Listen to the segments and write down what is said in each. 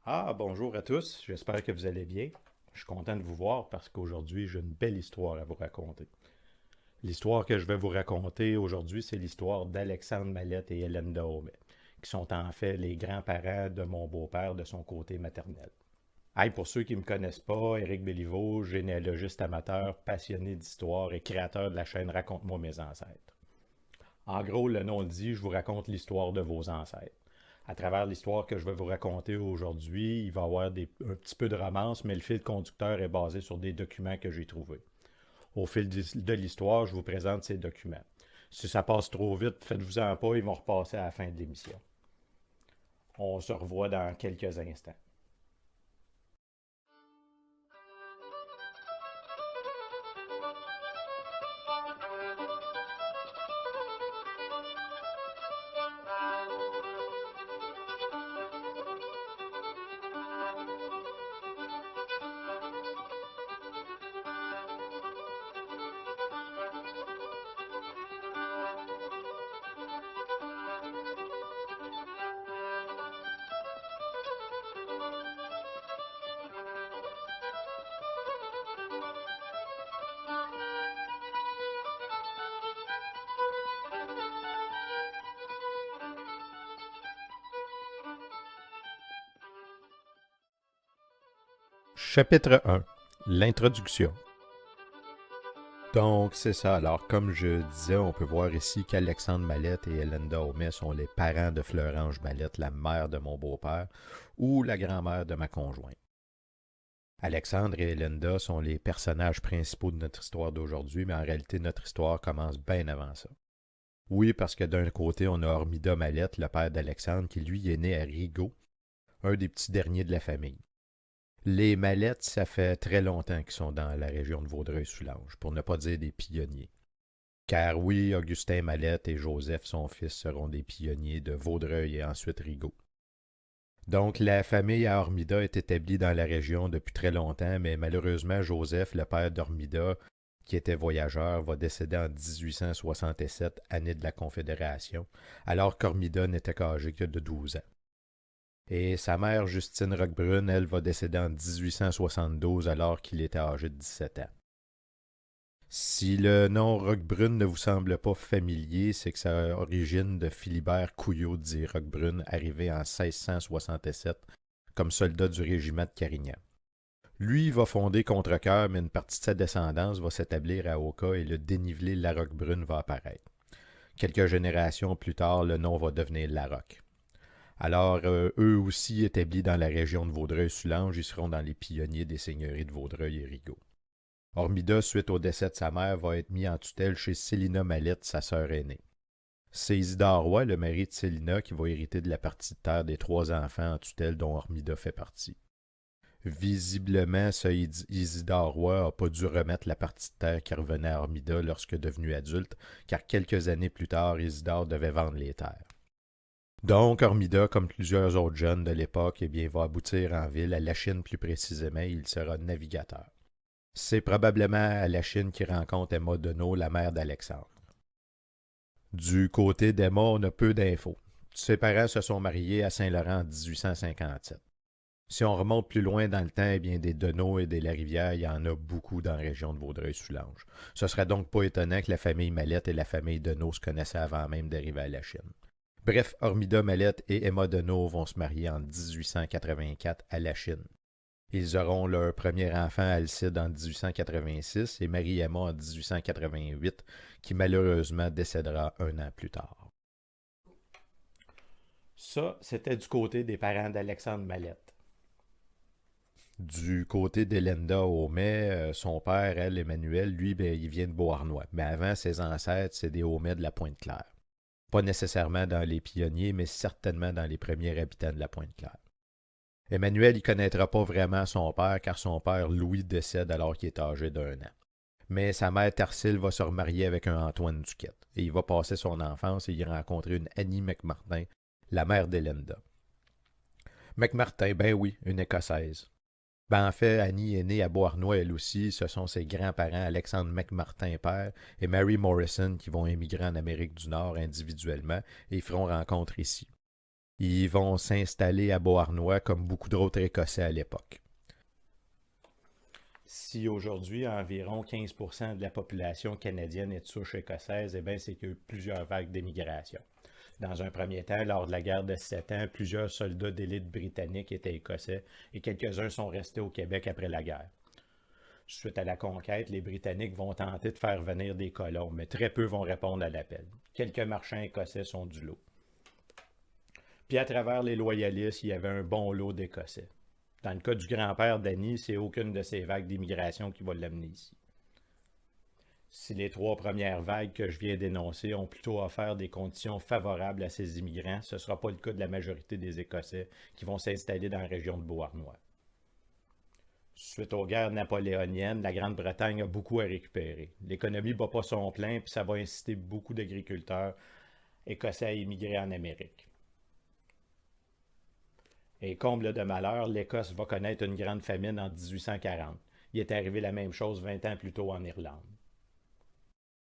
Ah, bonjour à tous, j'espère que vous allez bien. Je suis content de vous voir parce qu'aujourd'hui, j'ai une belle histoire à vous raconter. L'histoire que je vais vous raconter aujourd'hui, c'est l'histoire d'Alexandre Mallette et Hélène Dahomey, qui sont en fait les grands-parents de mon beau-père de son côté maternel. Hey, pour ceux qui ne me connaissent pas, Éric Béliveau, généalogiste amateur, passionné d'histoire et créateur de la chaîne Raconte-moi mes ancêtres. En gros, le nom le dit, je vous raconte l'histoire de vos ancêtres. À travers l'histoire que je vais vous raconter aujourd'hui, il va y avoir un petit peu de romance, mais le fil conducteur est basé sur des documents que j'ai trouvés. Au fil de l'histoire, je vous présente ces documents. Si ça passe trop vite, faites-vous-en pas, ils vont repasser à la fin de l'émission. On se revoit dans quelques instants. Chapitre 1. L'introduction. Donc, c'est ça. Alors, comme je disais, on peut voir ici qu'Alexandre Mallette et Hélène Dahomey sont les parents de Fleurange Mallette, la mère de mon beau-père, ou la grand-mère de ma conjointe. Alexandre et Hélène sont les personnages principaux de notre histoire d'aujourd'hui, mais en réalité, notre histoire commence bien avant ça. Oui, parce que d'un côté, on a Hormida Mallette, le père d'Alexandre, qui lui est né à Rigaud, un des petits derniers de la famille. Les Mallettes, ça fait très longtemps qu'ils sont dans la région de Vaudreuil-Soulanges, pour ne pas dire des pionniers. Car oui, Augustin Mallette et Joseph, son fils, seront des pionniers de Vaudreuil et ensuite Rigaud. Donc la famille à Hormida est établie dans la région depuis très longtemps, mais malheureusement, Joseph, le père d'Hormida, qui était voyageur, va décéder en 1867, année de la Confédération, alors qu'Hormida n'était qu'âgé que de 12 ans. Et sa mère, Justine Roquebrune, elle va décéder en 1872 alors qu'il était âgé de 17 ans. Si le nom Roquebrune ne vous semble pas familier, c'est que ça origine de Philibert Couillot dit Roquebrune, arrivé en 1667 comme soldat du régiment de Carignan. Lui va fonder Contrecoeur, mais une partie de sa descendance va s'établir à Oka et le dénivelé La Roquebrune va apparaître. Quelques générations plus tard, le nom va devenir Larocque. Alors, eux aussi établis dans la région de Vaudreuil-Soulanges, ils seront dans les pionniers des seigneuries de Vaudreuil et Rigaud. Hormida, suite au décès de sa mère, va être mis en tutelle chez Célina Mallette, sa sœur aînée. C'est Isidore Roy, le mari de Célina, qui va hériter de la partie de terre des trois enfants en tutelle dont Hormida fait partie. Visiblement, ce Isidore Roy n'a pas dû remettre la partie de terre qui revenait à Hormida lorsque devenu adulte, car quelques années plus tard, Isidore devait vendre les terres. Donc, Hormida, comme plusieurs autres jeunes de l'époque, eh bien, va aboutir en ville, à Lachine plus précisément, et il sera navigateur. C'est probablement à Lachine qu'il rencontre Emma Deneau, la mère d'Alexandre. Du côté d'Emma, on a peu d'infos. Ses parents se sont mariés à Saint-Laurent en 1857. Si on remonte plus loin dans le temps, eh bien, des Deneaux et des Larivière, il y en a beaucoup dans la région de Vaudreuil-Soulanges. Ce serait donc pas étonnant que la famille Mallette et la famille Deneau se connaissaient avant même d'arriver à Lachine. Bref, Hormida Mallette et Emma Deneau vont se marier en 1884 à Lachine. Ils auront leur premier enfant Alcide en 1886 et Marie-Emma en 1888, qui malheureusement décédera un an plus tard. Ça, c'était du côté des parents d'Alexandre Mallette. Du côté d'Elenda Aumet, son père, elle, Emmanuel, lui, ben, il vient de Beauharnois. Mais avant, ses ancêtres, c'est des Aumet de la Pointe-Claire. Pas nécessairement dans les pionniers, mais certainement dans les premiers habitants de la Pointe-Claire. Emmanuel, il connaîtra pas vraiment son père, car son père, Louis, décède alors qu'il est âgé d'1 an. Mais sa mère Tarsile va se remarier avec un Antoine Duquette. Et il va passer son enfance et y rencontrer une Annie McMartin, la mère d'Elenda. McMartin, ben oui, une Écossaise. Ben en fait, Annie est née à Beauharnois elle aussi. Ce sont ses grands-parents Alexandre McMartin père et Mary Morrison qui vont émigrer en Amérique du Nord individuellement et feront rencontre ici. Ils vont s'installer à Beauharnois comme beaucoup d'autres Écossais à l'époque. Si aujourd'hui, environ 15% de la population canadienne est de souche écossaise, eh bien, c'est qu'il y a eu plusieurs vagues d'émigration. Dans un premier temps, lors de la guerre de 7 ans, plusieurs soldats d'élite britanniques étaient écossais et quelques-uns sont restés au Québec après la guerre. Suite à la conquête, les Britanniques vont tenter de faire venir des colons, mais très peu vont répondre à l'appel. Quelques marchands écossais sont du lot. Puis à travers les loyalistes, il y avait un bon lot d'Écossais. Dans le cas du grand-père d'Annie, c'est aucune de ces vagues d'immigration qui va l'amener ici. Si les trois premières vagues que je viens d'énoncer ont plutôt offert des conditions favorables à ces immigrants, ce ne sera pas le cas de la majorité des Écossais qui vont s'installer dans la région de Beauharnois. Suite aux guerres napoléoniennes, la Grande-Bretagne a beaucoup à récupérer. L'économie ne bat pas son plein, puis ça va inciter beaucoup d'agriculteurs écossais à émigrer en Amérique. Et comble de malheur, l'Écosse va connaître une grande famine en 1840. Il est arrivé la même chose 20 ans plus tôt en Irlande.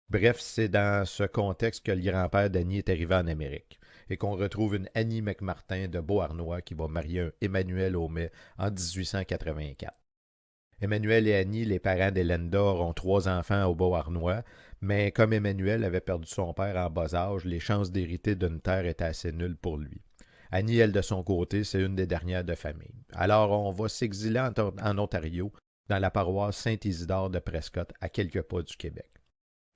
Bref, c'est dans ce contexte que le grand-père d'Annie est arrivé en Amérique et qu'on retrouve une Annie McMartin de Beauharnois qui va marier un Emmanuel Aumet en 1884. Emmanuel et Annie, les parents d'Elenda, auront 3 enfants au Beauharnois, mais comme Emmanuel avait perdu son père en bas âge, les chances d'hériter d'une terre étaient assez nulles pour lui. Annie, elle, de son côté, c'est une des dernières de famille. Alors, on va s'exiler en Ontario, dans la paroisse Saint-Isidore de Prescott, à quelques pas du Québec.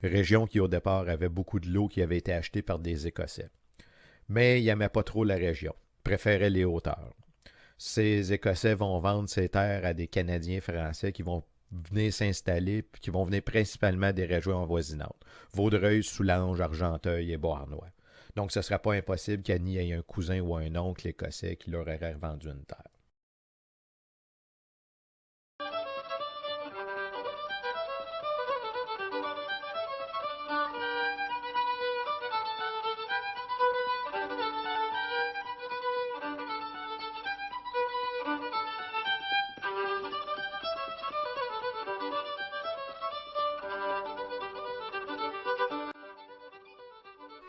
Région qui, au départ, avait beaucoup de lots qui avaient été achetés par des Écossais. Mais il n'aimait pas trop la région, préférait les hauteurs. Ces Écossais vont vendre ces terres à des Canadiens français qui vont venir s'installer, qui vont venir principalement des régions avoisinantes. Vaudreuil, Soulanges, Argenteuil et Beauharnois. Donc, ce ne sera pas impossible qu'Annie ait un cousin ou un oncle écossais qui leur aurait vendu une terre.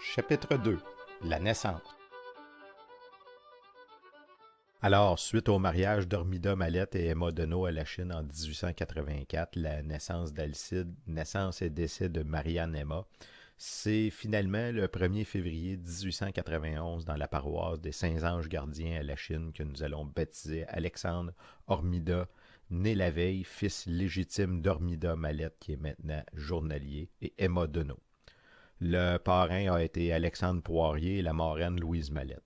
Chapitre 2. La naissance. Alors, suite au mariage d'Ormida Mallette et Emma Deneau à la Chine en 1884, la naissance d'Alcide, naissance et décès de Marianne Emma, c'est finalement le 1er février 1891 dans la paroisse des Saints-Anges Gardiens à la Chine que nous allons baptiser Alexandre Ormida, né la veille, fils légitime d'Ormida Mallette qui est maintenant journalier, et Emma Deneau. Le parrain a été Alexandre Poirier et la marraine Louise Mallette.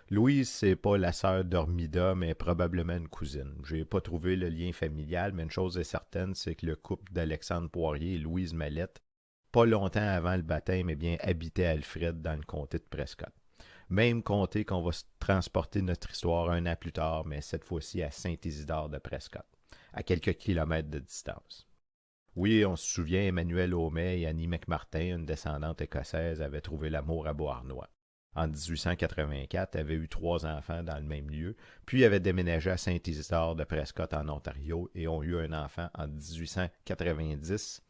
Louise, c'est pas la sœur d'Ormida, mais probablement une cousine. J'ai pas trouvé le lien familial, mais une chose est certaine, c'est que le couple d'Alexandre Poirier et Louise Mallette, pas longtemps avant le baptême, eh bien, habitait Alfred dans le comté de Prescott. Même comté qu'on va transporter notre histoire un an plus tard, mais cette fois-ci à Saint-Isidore de Prescott, à quelques kilomètres de distance. Oui, on se souvient, Emmanuel Aumet et Annie McMartin, une descendante écossaise, avaient trouvé l'amour à Beauharnois. En 1884, avaient eu 3 enfants dans le même lieu, puis avaient déménagé à Saint-Isidore de Prescott en Ontario et ont eu un enfant en 1890.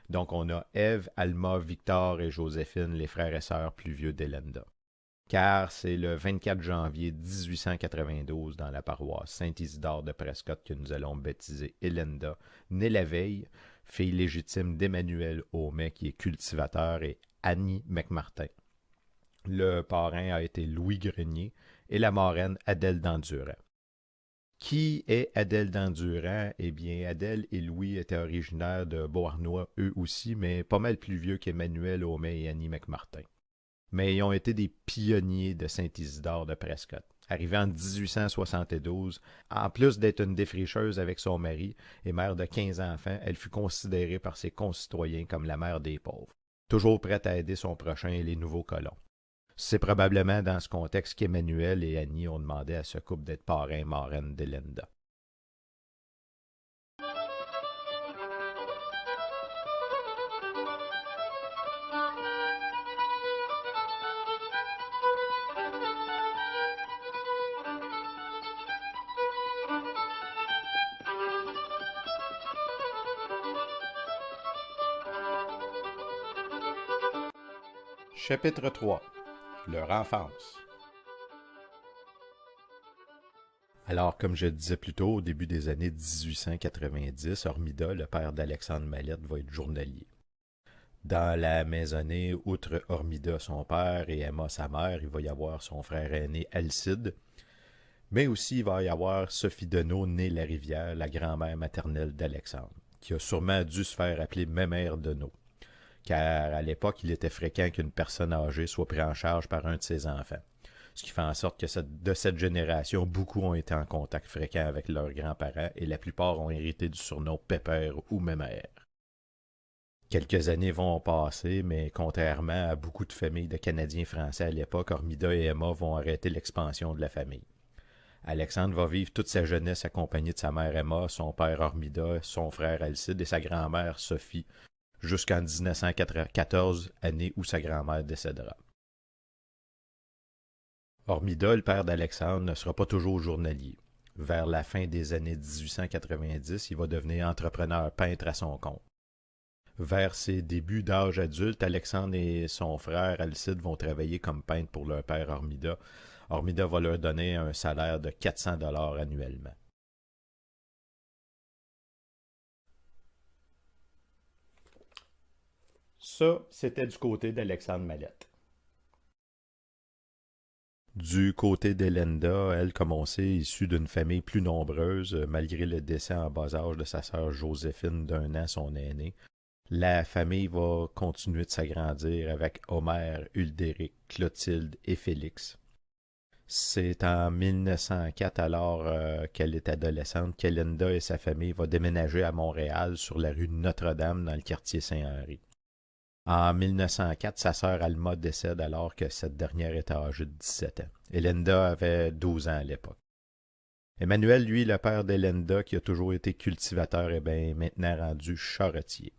Donc on a Ève, Alma, Victor et Joséphine, les frères et sœurs plus vieux d'Elenda. Car c'est le 24 janvier 1892 dans la paroisse Saint-Isidore de Prescott que nous allons baptiser Elenda, née la veille, fille légitime d'Emmanuel Aumet qui est cultivateur et Annie McMartin. Le parrain a été Louis Grenier et la marraine Adèle d'Endurant. Qui est Adèle d'Endurant? Eh bien, Adèle et Louis étaient originaires de Beauharnois eux aussi, mais pas mal plus vieux qu'Emmanuel Aumet et Annie McMartin. Mais ils ont été des pionniers de Saint-Isidore de Prescott. Arrivée en 1872, en plus d'être une défricheuse avec son mari et mère de 15 enfants, elle fut considérée par ses concitoyens comme la mère des pauvres, toujours prête à aider son prochain et les nouveaux colons. C'est probablement dans ce contexte qu'Emmanuel et Annie ont demandé à ce couple d'être parrain-marraine d'Elenda. Chapitre 3. Leur enfance. Alors, comme je disais plus tôt, au début des années 1890, Hormida, le père d'Alexandre Mallette, va être journalier. Dans la maisonnée, outre Hormida, son père, et Emma, sa mère, il va y avoir son frère aîné Alcide, mais aussi il va y avoir Sophie Deneau, née Larivière, la grand-mère maternelle d'Alexandre, qui a sûrement dû se faire appeler Mémère Deneau, car à l'époque, il était fréquent qu'une personne âgée soit prise en charge par un de ses enfants. Ce qui fait en sorte que de cette génération, beaucoup ont été en contact fréquent avec leurs grands-parents et la plupart ont hérité du surnom Pépère ou Mémère. Quelques années vont passer, mais contrairement à beaucoup de familles de Canadiens français à l'époque, Hormida et Emma vont arrêter l'expansion de la famille. Alexandre va vivre toute sa jeunesse accompagné de sa mère Emma, son père Hormida, son frère Alcide et sa grand-mère Sophie, jusqu'en 1914, année où sa grand-mère décédera. Hormida, le père d'Alexandre, ne sera pas toujours journalier. Vers la fin des années 1890, il va devenir entrepreneur peintre à son compte. Vers ses débuts d'âge adulte, Alexandre et son frère Alcide vont travailler comme peintres pour leur père Hormida. Hormida va leur donner un salaire de 400 $ annuellement. Ça, c'était du côté d'Alexandre Mallette. Du côté d'Elenda, elle, comme on sait, issue d'une famille plus nombreuse, malgré le décès en bas âge de sa sœur Joséphine d'1 an, son aînée, la famille va continuer de s'agrandir avec Omer, Uldéric, Clotilde et Félix. C'est en 1904, alors qu'elle est adolescente, qu'Elenda et sa famille vont déménager à Montréal sur la rue Notre-Dame dans le quartier Saint-Henri. En 1904, sa sœur Alma décède alors que cette dernière était âgée de 17 ans. Elenda avait 12 ans à l'époque. Emmanuel, lui, le père d'Elenda, qui a toujours été cultivateur, est bien maintenant rendu charretier.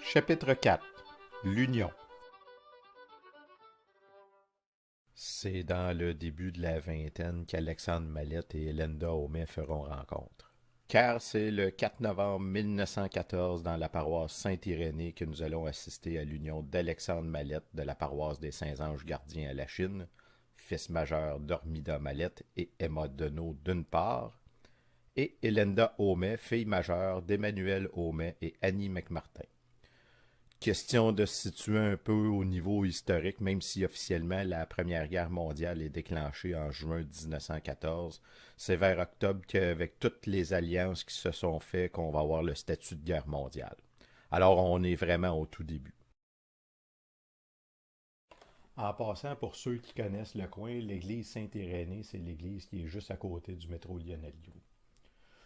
Chapitre 4. L'Union. C'est dans le début de la vingtaine qu'Alexandre Mallette et Elenda Aumet feront rencontre. Car c'est le 4 novembre 1914 dans la paroisse Saint-Irénée que nous allons assister à l'union d'Alexandre Mallette de la paroisse des Saints-Anges Gardiens à la Chine, fils majeur d'Hormida Mallette et Emma Deneau d'une part, et Elenda Aumet, fille majeure d'Emmanuel Aumet et Annie McMartin. Question de se situer un peu au niveau historique, même si officiellement la Première Guerre mondiale est déclenchée en juin 1914. C'est vers octobre qu'avec toutes les alliances qui se sont faites qu'on va avoir le statut de guerre mondiale. Alors on est vraiment au tout début. En passant, pour ceux qui connaissent le coin, l'église Saint-Irénée, c'est l'église qui est juste à côté du métro Lionel-Liou.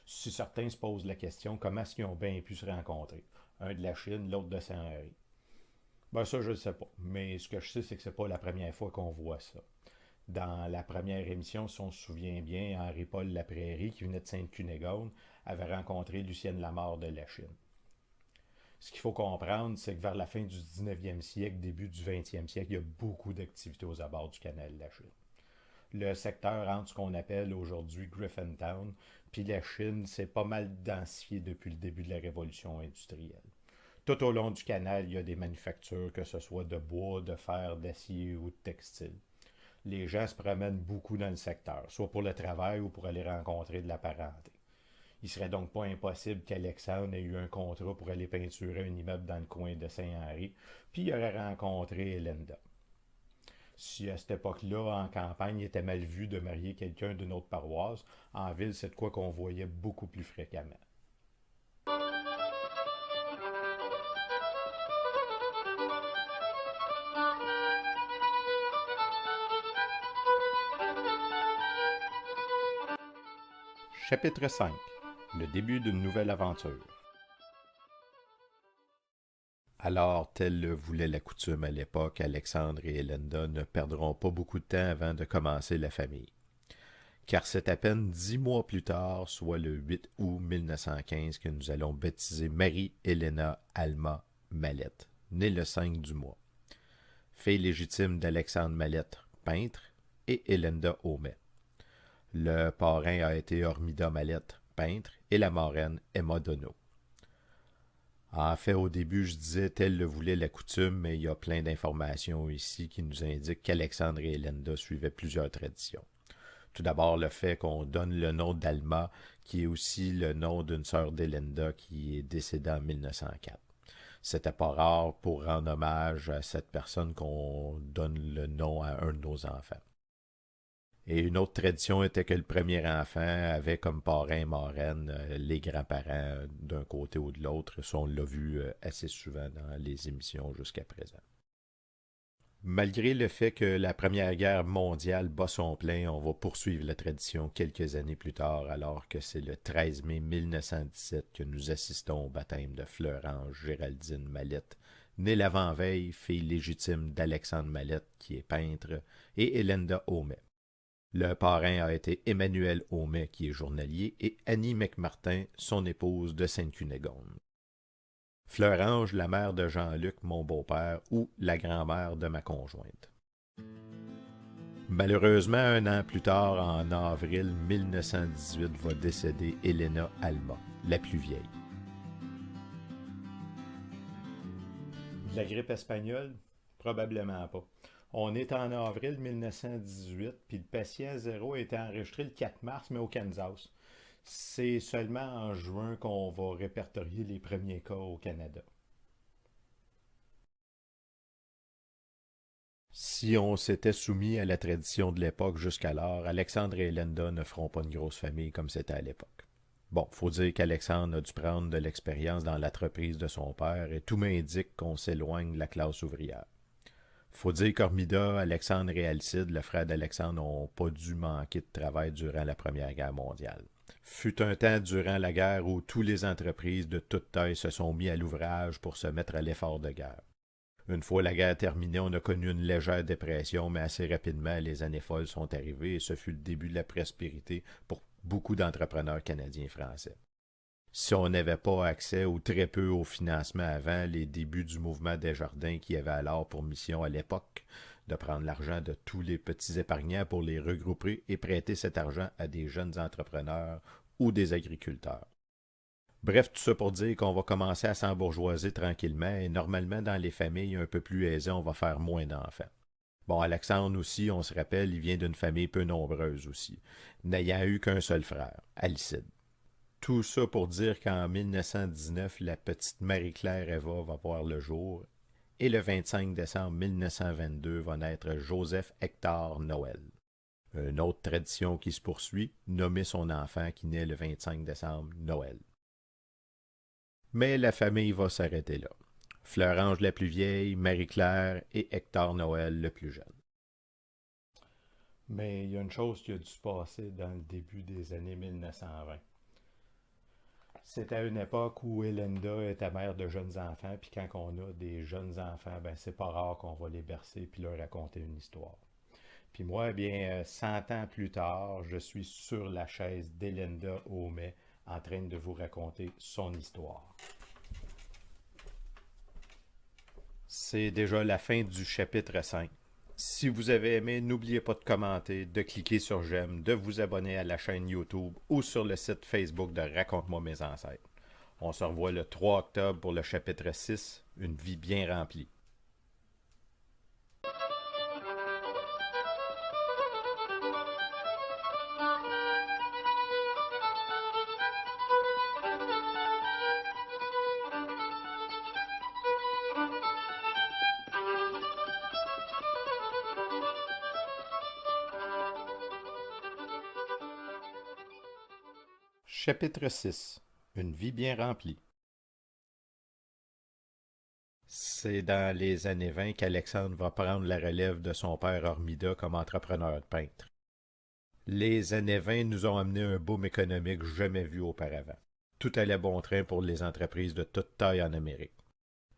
Si certains se posent la question, comment est-ce qu'ils ont bien pu se rencontrer? Un de la Chine, l'autre de Saint-Henri. Ben ça, je ne sais pas. Mais ce que je sais, c'est que c'est pas la première fois qu'on voit ça. Dans la première émission, si on se souvient bien, Henri-Paul Laprairie, qui venait de Sainte-Cunégonde, avait rencontré Lucienne Lamarre de la Chine. Ce qu'il faut comprendre, c'est que vers la fin du 19e siècle, début du 20e siècle, il y a beaucoup d'activités aux abords du canal de la Chine. Le secteur entre ce qu'on appelle aujourd'hui Griffintown, puis la Chine, c'est pas mal densifié depuis le début de la révolution industrielle. Tout au long du canal, il y a des manufactures, que ce soit de bois, de fer, d'acier ou de textile. Les gens se promènent beaucoup dans le secteur, soit pour le travail ou pour aller rencontrer de la parenté. Il serait donc pas impossible qu'Alexandre ait eu un contrat pour aller peinturer un immeuble dans le coin de Saint-Henri, puis il aurait rencontré Elenda. Si à cette époque-là, en campagne, il était mal vu de marier quelqu'un d'une autre paroisse, en ville, c'est de quoi qu'on voyait beaucoup plus fréquemment. Chapitre 5. Le début d'une nouvelle aventure. Alors, tel le voulait la coutume à l'époque, Alexandre et Elenda ne perdront pas beaucoup de temps avant de commencer la famille. car c'est à peine 10 mois plus tard, soit le 8 août 1915, que nous allons baptiser Marie-Helena Alma Mallette, née le 5 du mois. Fille légitime d'Alexandre Mallette, peintre, et Elenda Aumet. Le parrain a été Hormida Mallette, peintre, et la marraine Emma Donneau. En fait, au début, je disais tel le voulait la coutume, mais il y a plein d'informations ici qui nous indiquent qu'Alexandre et Elenda suivaient plusieurs traditions. Tout d'abord, le fait qu'on donne le nom d'Alma, qui est aussi le nom d'une sœur d'Elenda qui est décédée en 1904. C'était pas rare pour rendre hommage à cette personne qu'on donne le nom à un de nos enfants. Et une autre tradition était que le premier enfant avait comme parrain et marraine les grands-parents d'un côté ou de l'autre. Ça, on l'a vu assez souvent dans les émissions jusqu'à présent. Malgré le fait que la Première Guerre mondiale bat son plein, on va poursuivre la tradition quelques années plus tard, alors que c'est le 13 mai 1917 que nous assistons au baptême de Fleurange Géraldine Mallette, née l'avant-veille, fille légitime d'Alexandre Mallette, qui est peintre, et Elenda Aumet. Le parrain a été Emmanuel Aumet, qui est journalier, et Annie McMartin, son épouse de Sainte-Cunégonde. Fleurange, la mère de Jean-Luc, mon beau-père, ou la grand-mère de ma conjointe. Malheureusement, un an plus tard, en avril 1918, va décéder Helena Alma, la plus vieille. De la grippe espagnole? Probablement pas. On est en avril 1918, puis le patient zéro a été enregistré le 4 mars, mais au Kansas. C'est seulement en juin qu'on va répertorier les premiers cas au Canada. Si on s'était soumis à la tradition de l'époque jusqu'alors, Alexandre et Elenda ne feront pas une grosse famille comme c'était à l'époque. Bon, faut dire qu'Alexandre a dû prendre de l'expérience dans l'entreprise de son père et tout m'indique qu'on s'éloigne de la classe ouvrière. Faut dire qu'Hormida, Alexandre et Alcide, le frère d'Alexandre, n'ont pas dû manquer de travail durant la Première Guerre mondiale. Fut un temps durant la guerre où toutes les entreprises de toute taille se sont mis à l'ouvrage pour se mettre à l'effort de guerre. Une fois la guerre terminée, on a connu une légère dépression, mais assez rapidement, les années folles sont arrivées et ce fut le début de la prospérité pour beaucoup d'entrepreneurs canadiens et français. Si on n'avait pas accès ou très peu au financement avant les débuts du mouvement Desjardins qui avait alors pour mission à l'époque de prendre l'argent de tous les petits épargnants pour les regrouper et prêter cet argent à des jeunes entrepreneurs ou des agriculteurs. Bref, tout ça pour dire qu'on va commencer à s'embourgeoiser tranquillement et normalement dans les familles un peu plus aisées, on va faire moins d'enfants. Bon, Alexandre aussi, on se rappelle, il vient d'une famille peu nombreuse aussi, n'ayant eu qu'un seul frère, Alcide. Tout ça pour dire qu'en 1919, la petite Marie-Claire Eva va voir le jour et le 25 décembre 1922 va naître Joseph Hector Noël. Une autre tradition qui se poursuit, nommer son enfant qui naît le 25 décembre Noël. Mais la famille va s'arrêter là. Fleurange la plus vieille, Marie-Claire et Hector Noël le plus jeune. Mais il y a une chose qui a dû se passer dans le début des années 1920. C'était à une époque où Elenda était mère de jeunes enfants, puis quand on a des jeunes enfants, ben c'est pas rare qu'on va les bercer puis leur raconter une histoire. Puis moi, eh bien, 100 ans plus tard, je suis sur la chaise d'Elenda Aumet en train de vous raconter son histoire. C'est déjà la fin du chapitre 5. Si vous avez aimé, n'oubliez pas de commenter, de cliquer sur j'aime, de vous abonner à la chaîne YouTube ou sur le site Facebook de Raconte-moi mes ancêtres. On se revoit le 3 octobre pour le chapitre 6, Une vie bien remplie. Chapitre 6. Une vie bien remplie. C'est dans les années 20 qu'Alexandre va prendre la relève de son père Hormida comme entrepreneur de peintre. Les années 20 nous ont amené un boom économique jamais vu auparavant. Tout allait bon train pour les entreprises de toute taille en Amérique.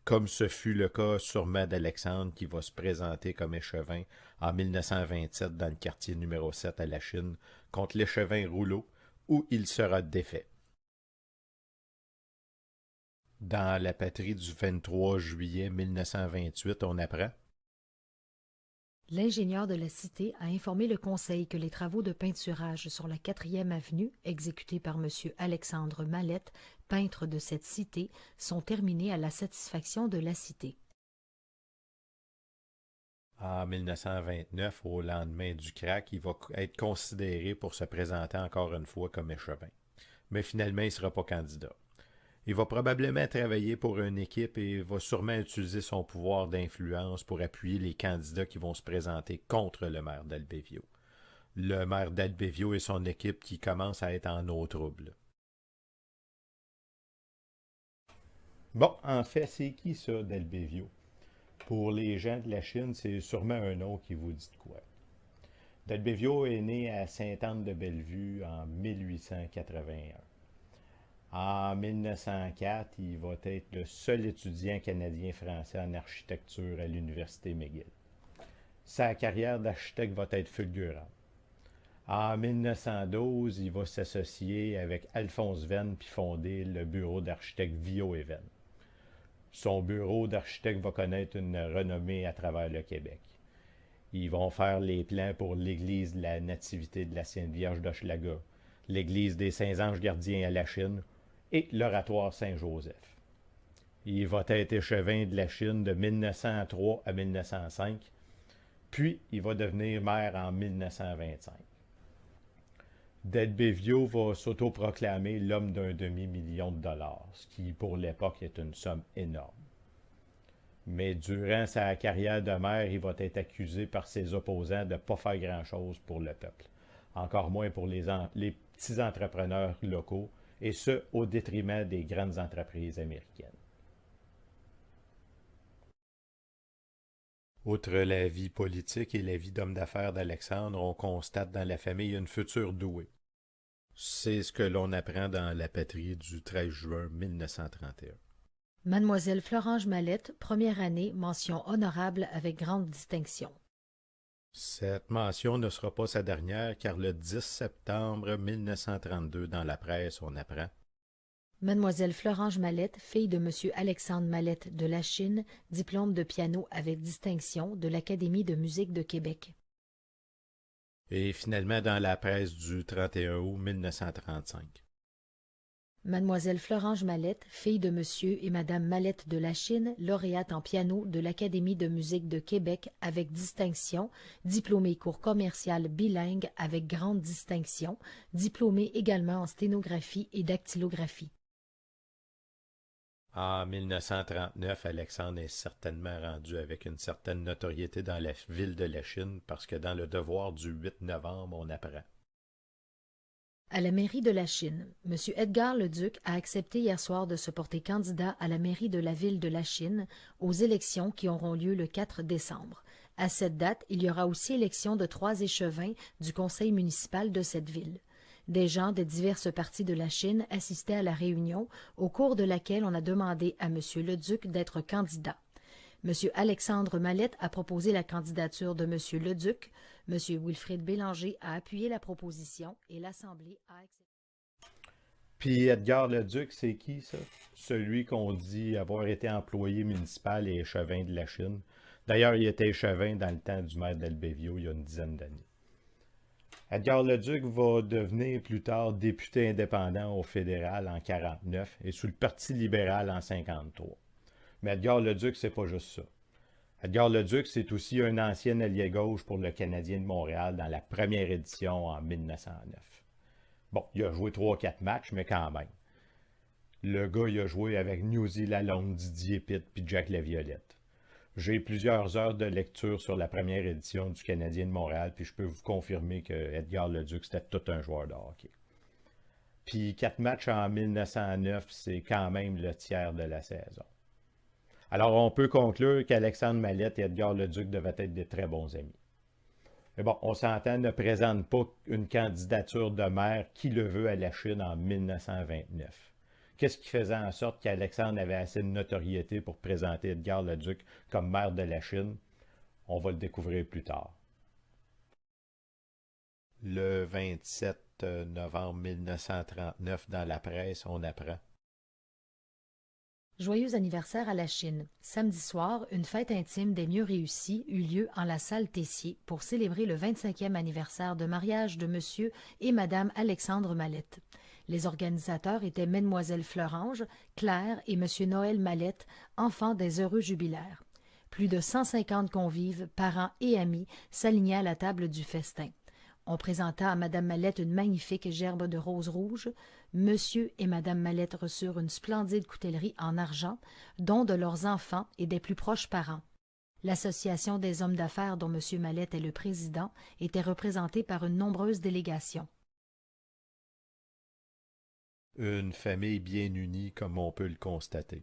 comme ce fut le cas sûrement d'Alexandre qui va se présenter comme échevin en 1927 dans le quartier numéro 7 à Lachine contre l'échevin Rouleau, où il sera défait. Dans la patrie du 23 juillet 1928, on apprend L'ingénieur de la cité a informé le conseil que les travaux de peinturage sur la 4e avenue, exécutés par M. Alexandre Mallette, peintre de cette cité, sont terminés à la satisfaction de la cité. en 1929, au lendemain du crack, il va être considéré pour se présenter encore une fois comme échevin. Mais finalement, il ne sera pas candidat. Il va probablement travailler pour une équipe et va sûrement utiliser son pouvoir d'influence pour appuyer les candidats qui vont se présenter contre le maire d'Albevio. Le maire d'Albevio et son équipe qui commencent à être en eau trouble. Bon, en fait, c'est qui ça, d'Albevio? Pour les gens de la Chine, c'est sûrement un nom qui vous dit de quoi. Dalbevio est né à Sainte-Anne-de-Bellevue en 1881. En 1904, il va être le seul étudiant canadien-français en architecture à l'Université McGill. Sa carrière d'architecte va être fulgurante. En 1912, il va s'associer avec Alphonse Venn puis fonder le bureau d'architecte Viau et Venn. Son bureau d'architecte va connaître une renommée à travers le Québec. Ils vont faire les plans pour l'église de la Nativité de la Sainte Vierge d'Hochelaga, l'église des Saints-Anges gardiens à Lachine et l'oratoire Saint-Joseph. Il va être échevin de Lachine de 1903 à 1905, puis il va devenir maire en 1925. Dalbevio va s'autoproclamer l'homme d'un demi-million de dollars, ce qui pour l'époque est une somme énorme. Mais durant sa carrière de maire, il va être accusé par ses opposants de ne pas faire grand-chose pour le peuple, encore moins pour les petits entrepreneurs locaux, et ce, au détriment des grandes entreprises américaines. Outre la vie politique et la vie d'homme d'affaires d'Alexandre, on constate dans la famille une future douée. C'est ce que l'on apprend dans La Patrie du 13 juin 1931. Mademoiselle Florange Mallette, première année, mention honorable avec grande distinction. Cette mention ne sera pas sa dernière car le 10 septembre 1932, dans la presse, on apprend Mademoiselle Florange Mallette, fille de M. Alexandre Mallette de Lachine, diplôme de piano avec distinction de l'Académie de musique de Québec. Et finalement dans la presse du 31 août 1935. Mademoiselle Florange Mallette, fille de Monsieur et Madame Mallette de Lachine, lauréate en piano de l'Académie de musique de Québec avec distinction, diplômée cours commercial bilingue avec grande distinction, diplômée également en sténographie et dactylographie. En 1939, Alexandre est certainement rendu avec une certaine notoriété dans la ville de Lachine parce que dans le devoir du 8 novembre, on apprend. À la mairie de Lachine, M. Edgar Leduc a accepté hier soir de se porter candidat à la mairie de la ville de Lachine aux élections qui auront lieu le 4 décembre. À cette date, il y aura aussi élection de 3 échevins du conseil municipal de cette ville. Des gens des diverses parties de Lachine assistaient à la réunion, au cours de laquelle on a demandé à M. Leduc d'être candidat. M. Alexandre Mallette a proposé la candidature de M. Leduc. M. Wilfrid Bélanger a appuyé la proposition et l'Assemblée a accepté. Puis Edgar Leduc, c'est qui ça? Celui qu'on dit avoir été employé municipal et échevin de Lachine. D'ailleurs, il était échevin dans le temps du maire d'Albevio il y a une dizaine d'années. Edgar Leduc va devenir plus tard député indépendant au fédéral en 1949 et sous le Parti libéral en 1953. Mais Edgar Leduc, c'est pas juste ça. Edgar Leduc, c'est aussi un ancien allié gauche pour le Canadien de Montréal dans la première édition en 1909. Bon, il a joué 3-4 matchs, mais quand même. Le gars, il a joué avec Newsy Lalonde, Didier Pitt puis Jack Laviolette. J'ai plusieurs heures de lecture sur la première édition du Canadien de Montréal, puis je peux vous confirmer que Edgar Leduc, c'était tout un joueur de hockey. Puis 4 matchs en 1909, c'est quand même le tiers de la saison. Alors on peut conclure qu'Alexandre Mallette et Edgar Leduc devaient être de très bons amis. Mais bon, on s'entend, ne présente pas une candidature de maire qui le veut à Lachine en 1929. Qu'est-ce qui faisait en sorte qu'Alexandre avait assez de notoriété pour présenter Edgar le Duc comme maire de la Chine? On va le découvrir plus tard. Le 27 novembre 1939, dans la presse, on apprend. Joyeux anniversaire à la Chine. Samedi soir, une fête intime des mieux réussis eut lieu en la salle Tessier pour célébrer le 25e anniversaire de mariage de Monsieur et Madame Alexandre Mallette. Les organisateurs étaient Mesdemoiselles Fleurange, Claire et Monsieur Noël Mallette, enfants des heureux jubilaires. Plus de 150 convives, parents et amis s'alignaient à la table du festin. On présenta à Madame Mallette une magnifique gerbe de roses rouges. Monsieur et Madame Mallette reçurent une splendide coutellerie en argent, don de leurs enfants et des plus proches parents. L'Association des hommes d'affaires dont Monsieur Mallette est le président était représentée par une nombreuse délégation. Une famille bien unie, comme on peut le constater.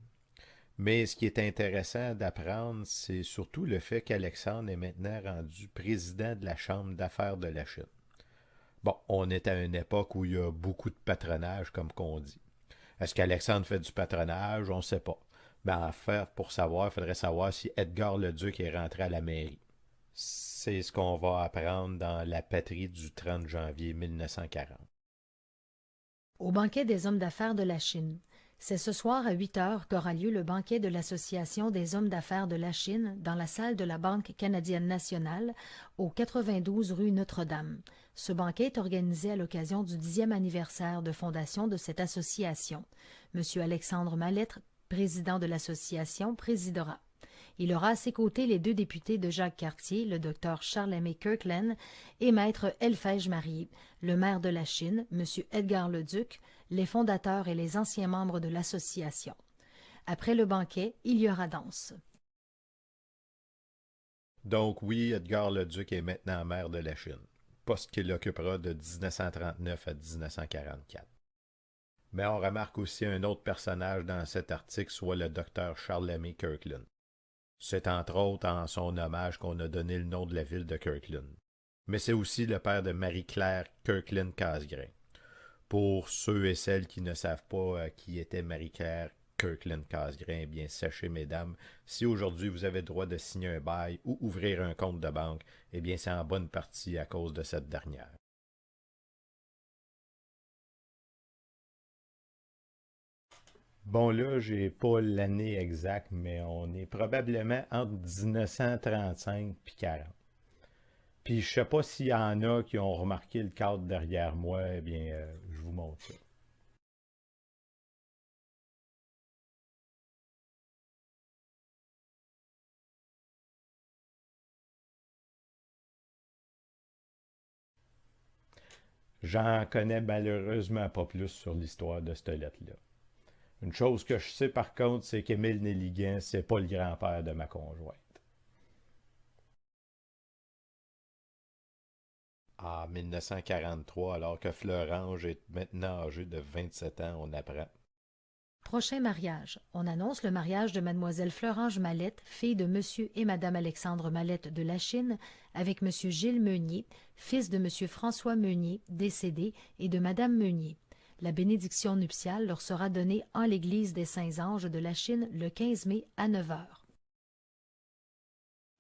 Mais ce qui est intéressant d'apprendre, c'est surtout le fait qu'Alexandre est maintenant rendu président de la Chambre d'affaires de la Chine. Bon, on est à une époque où il y a beaucoup de patronage, comme qu'on dit. Est-ce qu'Alexandre fait du patronage? On ne sait pas. Mais en fait, pour savoir, il faudrait savoir si Edgar le Duc est rentré à la mairie. C'est ce qu'on va apprendre dans La Patrie du 30 janvier 1940. Au banquet des hommes d'affaires de la Chine. C'est ce soir à 8 heures qu'aura lieu le banquet de l'Association des hommes d'affaires de la Chine dans la salle de la Banque canadienne nationale au 92 rue Notre-Dame. Ce banquet est organisé à l'occasion du 10e anniversaire de fondation de cette association. Monsieur Alexandre Mallette, président de l'association, présidera. Il aura à ses côtés les deux députés de Jacques-Cartier, le docteur Charles-Aimé Kirkland et maître Elfège-Marie, le maire de la Chine, M. Edgar le Duc, les fondateurs et les anciens membres de l'association. Après le banquet, il y aura danse. Donc oui, Edgar le Duc est maintenant maire de la Chine, poste qu'il occupera de 1939 à 1944. Mais on remarque aussi un autre personnage dans cet article, soit le docteur Charles-Aimé Kirkland. C'est entre autres en son hommage qu'on a donné le nom de la ville de Kirkland. Mais c'est aussi le père de Marie-Claire Kirkland-Casgrain. Pour ceux et celles qui ne savent pas qui était Marie-Claire Kirkland-Casgrain, eh bien sachez, mesdames, si aujourd'hui vous avez le droit de signer un bail ou ouvrir un compte de banque, eh bien c'est en bonne partie à cause de cette dernière. Bon, là, j'ai pas l'année exacte, mais on est probablement entre 1935 et 40. Puis je sais pas s'il y en a qui ont remarqué le cadre derrière moi, eh bien, je vous montre ça. J'en connais malheureusement pas plus sur l'histoire de cette lettre-là. Une chose que je sais par contre, c'est qu'Émile Nelligan, c'est pas le grand-père de ma conjointe. En 1943, alors que Fleurange est maintenant âgé de 27 ans, on apprend. Prochain mariage. On annonce le mariage de Mademoiselle Fleurange Mallette, fille de Monsieur et Madame Alexandre Mallette de la Chine, avec Monsieur Gilles Meunier, fils de Monsieur François Meunier, décédé, et de Madame Meunier. La bénédiction nuptiale leur sera donnée en l'église des Saints-Anges de la Chine le 15 mai à 9 heures.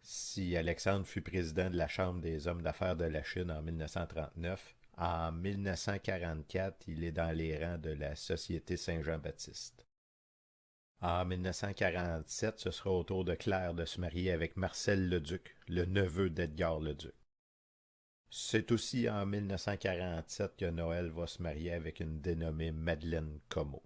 Si Alexandre fut président de la Chambre des hommes d'affaires de la Chine en 1939, en 1944, il est dans les rangs de la Société Saint-Jean-Baptiste. En 1947, ce sera au tour de Claire de se marier avec Marcel Leduc, le neveu d'Edgar Leduc. C'est aussi en 1947 que Noël va se marier avec une dénommée Madeleine Comeau.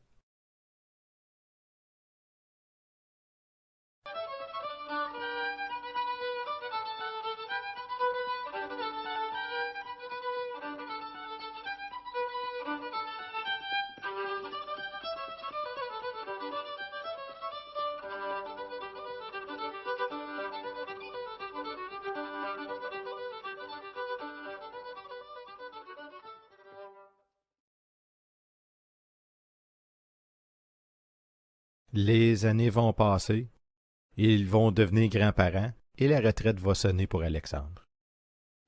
Les années vont passer, ils vont devenir grands-parents et la retraite va sonner pour Alexandre.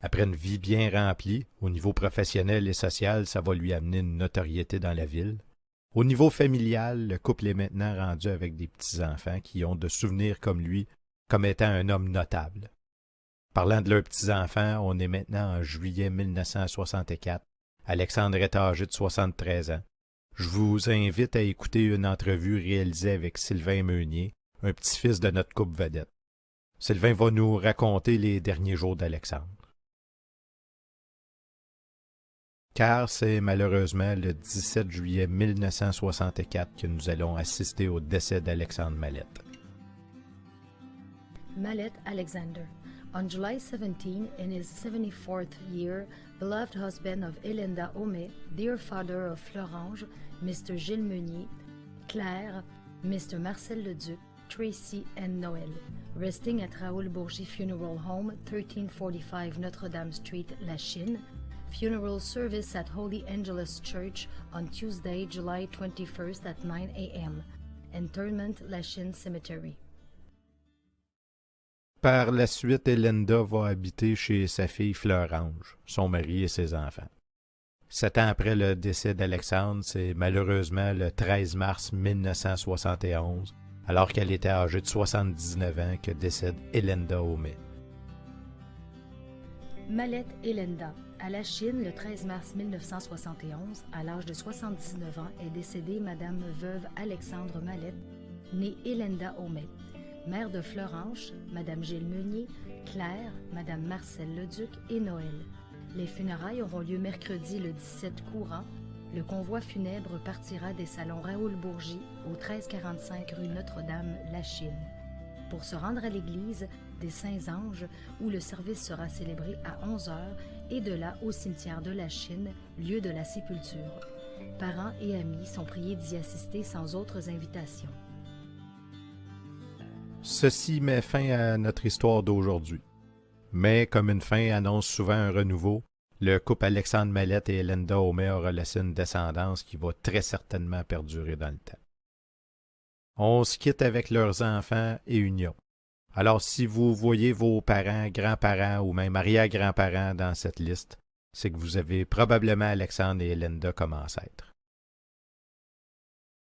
Après une vie bien remplie, au niveau professionnel et social, ça va lui amener une notoriété dans la ville. Au niveau familial, le couple est maintenant rendu avec des petits-enfants qui ont de souvenirs comme lui, comme étant un homme notable. Parlant de leurs petits-enfants, on est maintenant en juillet 1964. Alexandre est âgé de 73 ans. Je vous invite à écouter une entrevue réalisée avec Sylvain Meunier, un petit-fils de notre couple vedette. Sylvain va nous raconter les derniers jours d'Alexandre. Car c'est malheureusement le 17 juillet 1964 que nous allons assister au décès d'Alexandre Mallette. Mallette Alexander. On July 17, in his 74th year, beloved husband of Elenda Homais, dear father of Florange, Mr. Gilles Meunier, Claire, Mr. Marcel Leduc, Tracy and Noël, resting at Raoul Bourgie Funeral Home, 1345 Notre-Dame Street, Lachine. Funeral service at Holy Angelus Church on Tuesday, July 21st at 9 a.m. Interment, Lachine Cemetery. Par la suite, Elenda va habiter chez sa fille Florange, son mari et ses enfants. 7 ans après le décès d'Alexandre, c'est malheureusement le 13 mars 1971, alors qu'elle était âgée de 79 ans, que décède Elenda Homais. Mallette Elenda. À Lachine, le 13 mars 1971, à l'âge de 79 ans, est décédée Madame veuve Alexandre Mallette, née Elenda Homais. Mère de Florange, Madame Gilles Meunier, Claire, Madame Marcel Leduc et Noël. Les funérailles auront lieu mercredi le 17 courant. Le convoi funèbre partira des salons Raoul Bourgie au 1345 rue Notre-Dame, Lachine. Pour se rendre à l'église des Saints-Anges, où le service sera célébré à 11h, et de là au cimetière de Lachine, lieu de la sépulture. Parents et amis sont priés d'y assister sans autres invitations. Ceci met fin à notre histoire d'aujourd'hui. Mais comme une fin annonce souvent un renouveau, le couple Alexandre Mallette et Elenda Homais aura laissé une descendance qui va très certainement perdurer dans le temps. On se quitte avec leurs enfants et unions. Alors si vous voyez vos parents, grands-parents ou même arrière-grands-parents dans cette liste, c'est que vous avez probablement Alexandre et Elenda comme ancêtres.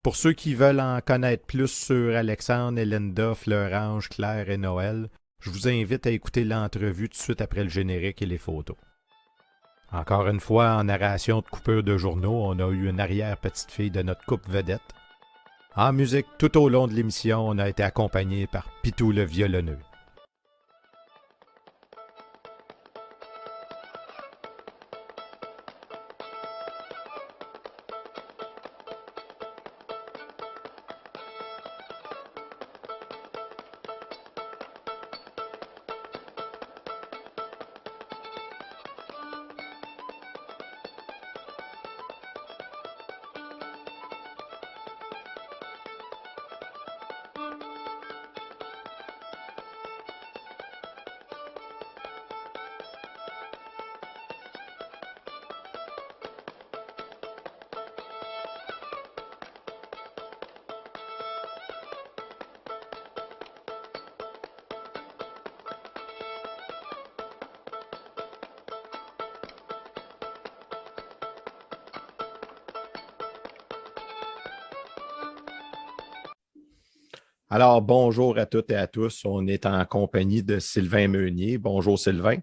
Pour ceux qui veulent en connaître plus sur Alexandre, Elenda, Florange, Claire et Noël, je vous invite à écouter l'entrevue tout de suite après le générique et les photos. Encore une fois, en narration de coupure de journaux, on a eu une arrière-petite-fille de notre couple vedette. En musique, tout au long de l'émission, on a été accompagné par Pitou le violonneux. Alors, bonjour à toutes et à tous. On est en compagnie de Sylvain Meunier. Bonjour Sylvain.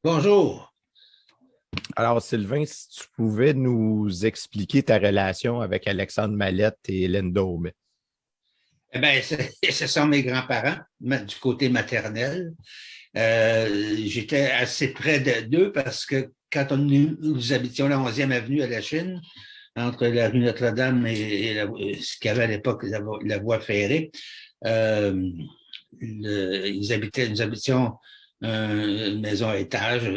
Bonjour. Alors Sylvain, si tu pouvais nous expliquer ta relation avec Alexandre Mallette et Elenda Homais. Eh bien, ce sont mes grands-parents du côté maternel. J'étais assez près d'eux parce que quand nous habitions la 11e avenue à Lachine, entre la rue Notre-Dame et ce qu'il y avait à l'époque la voie ferrée, nous habitions une maison à étage.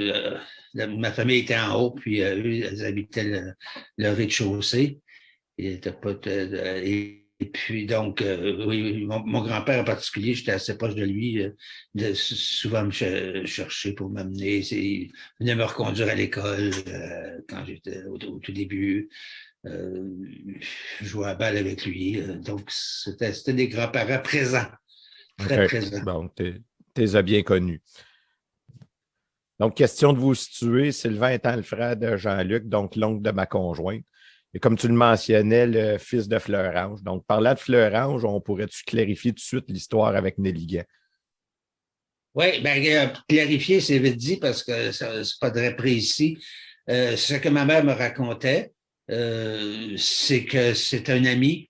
Ma famille était en haut, puis eux, ils habitaient le rez-de-chaussée. Et puis, donc, oui, mon grand-père en particulier, j'étais assez proche de lui, souvent me chercher pour m'amener. Il venait me reconduire à l'école quand j'étais au tout début. Je jouais à la balle avec lui. Donc, c'était des grands-parents présents, très présents. Donc, tu les as bien connus. Donc, question de vous situer, Sylvain étant le frère de Jean-Luc, donc l'oncle de ma conjointe. Et comme tu le mentionnais, le fils de Fleurange. Donc, parlant de Fleurange, on pourrait-tu clarifier tout de suite l'histoire avec Nelligan? Oui, bien, clarifier, c'est vite dit parce que c'est pas très précis. Ce que ma mère me racontait, c'est que c'est un ami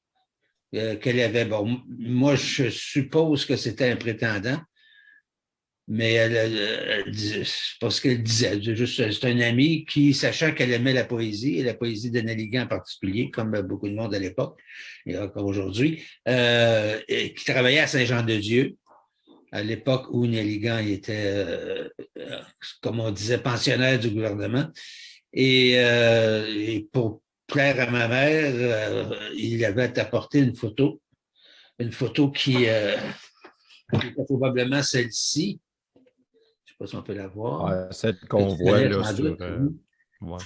qu'elle avait. Bon, moi, je suppose que c'était un prétendant, mais elle disait, c'est pas ce qu'elle disait. C'est un ami qui, sachant qu'elle aimait la poésie, et la poésie de Nelligan en particulier, comme beaucoup de monde à l'époque, et encore aujourd'hui, et qui travaillait à Saint-Jean-de-Dieu, à l'époque où Nelligan était, comme on disait, pensionnaire du gouvernement. Et pour plaire à ma mère, il avait apporté une photo qui était probablement celle-ci. Je ne sais pas si on peut la voir. Ouais, celle qu'on voit là sur. Ouais.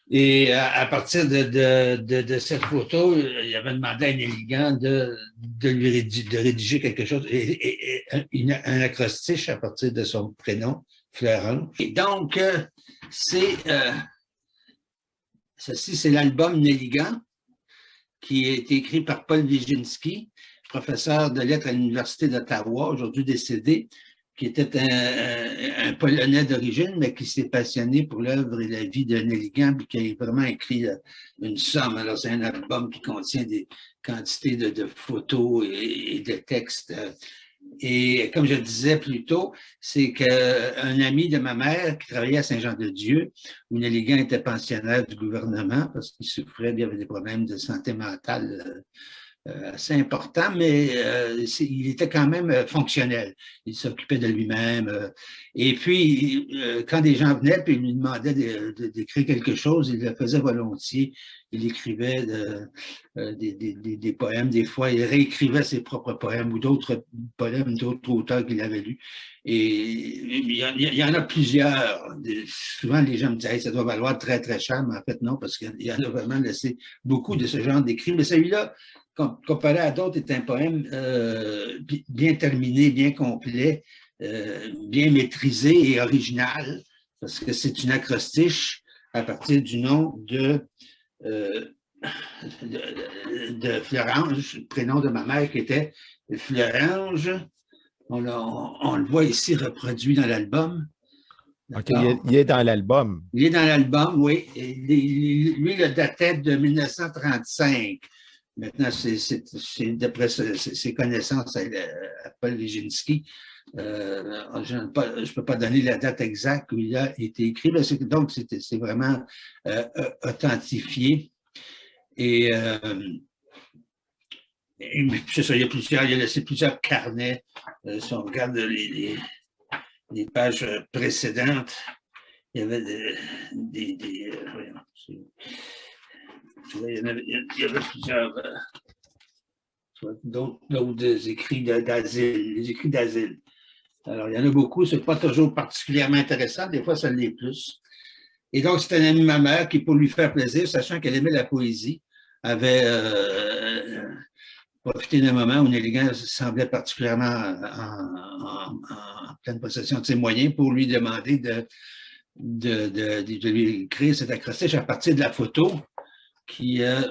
Et à partir de cette photo, il avait demandé à Nelligan de rédiger quelque chose, et un acrostiche à partir de son prénom, Fleurange. Et donc, ceci, c'est l'album Nelligan, qui a été écrit par Paul Wyszynski, professeur de lettres à l'Université d'Ottawa, aujourd'hui décédé, qui était un Polonais d'origine, mais qui s'est passionné pour l'œuvre et la vie de Nelligan, puis qui a vraiment écrit une somme. Alors, c'est un album qui contient des quantités de photos et de textes. Et comme je le disais plus tôt, c'est qu'un ami de ma mère qui travaillait à Saint-Jean-de-Dieu, où Nelligan était pensionnaire du gouvernement parce qu'il souffrait, il y avait des problèmes de santé mentale assez important, mais il était quand même fonctionnel. Il s'occupait de lui-même. Et puis, quand des gens venaient et lui demandaient d'écrire quelque chose, il le faisait volontiers. Il écrivait des poèmes, des fois, il réécrivait ses propres poèmes ou d'autres poèmes d'autres auteurs qu'il avait lus. Et il y en a plusieurs. Souvent, les gens me disent hey, ça doit valoir très, très cher, mais en fait, non, parce qu'il y en a vraiment laissé beaucoup de ce genre d'écrits. Mais celui-là, comparé à d'autres, est un poème bien terminé, bien complet, bien maîtrisé et original, parce que c'est une acrostiche à partir du nom de Fleurange, le prénom de ma mère qui était Fleurange. On le voit ici reproduit dans l'album. OK, il est dans l'album. Il est dans l'album, oui. Lui, il le datait de 1935. Maintenant, c'est d'après ses connaissances à Paul Wyszynski. Je ne peux pas donner la date exacte où il a été écrit. Donc, c'est vraiment authentifié. Et c'est ça, il a laissé plusieurs carnets. Si on regarde les pages précédentes, il y avait il y avait plusieurs d'autres écrits d'asile, les écrits d'asile. Alors, il y en a beaucoup, ce n'est pas toujours particulièrement intéressant, des fois, ça l'est plus. Et donc, c'est un ami de ma mère qui, pour lui faire plaisir, sachant qu'elle aimait la poésie, avait profité d'un moment où Nelligan semblait particulièrement en pleine possession de ses moyens pour lui demander de lui écrire cet acrostiche à partir de la photo qui est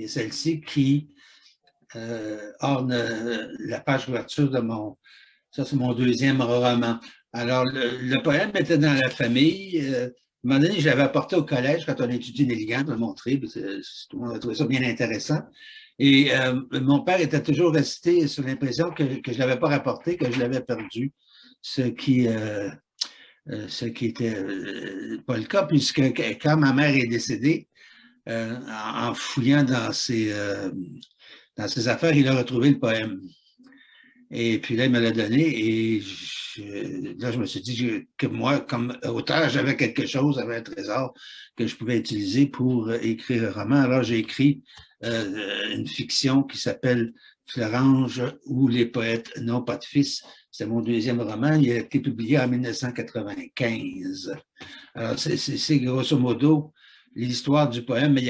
celle-ci, qui orne la page couverture de ça c'est mon deuxième roman. Alors, le poème était dans la famille. À un moment donné, je l'avais apporté au collège quand on a étudié Nelligan, je l'ai montré, tout le monde a trouvé ça bien intéressant. Et mon père était toujours resté sur l'impression que je ne l'avais pas rapporté, que je l'avais perdu, ce qui était pas le cas, puisque quand ma mère est décédée, en fouillant dans ses affaires, il a retrouvé le poème. Et puis là, il me l'a donné et là, je me suis dit que moi, comme auteur, j'avais quelque chose, j'avais un trésor que je pouvais utiliser pour écrire un roman. Alors, j'ai écrit une fiction qui s'appelle Fleurange ou les poètes n'ont pas de fils. C'est mon deuxième roman. Il a été publié en 1995. Alors, c'est grosso modo l'histoire du poème, mais il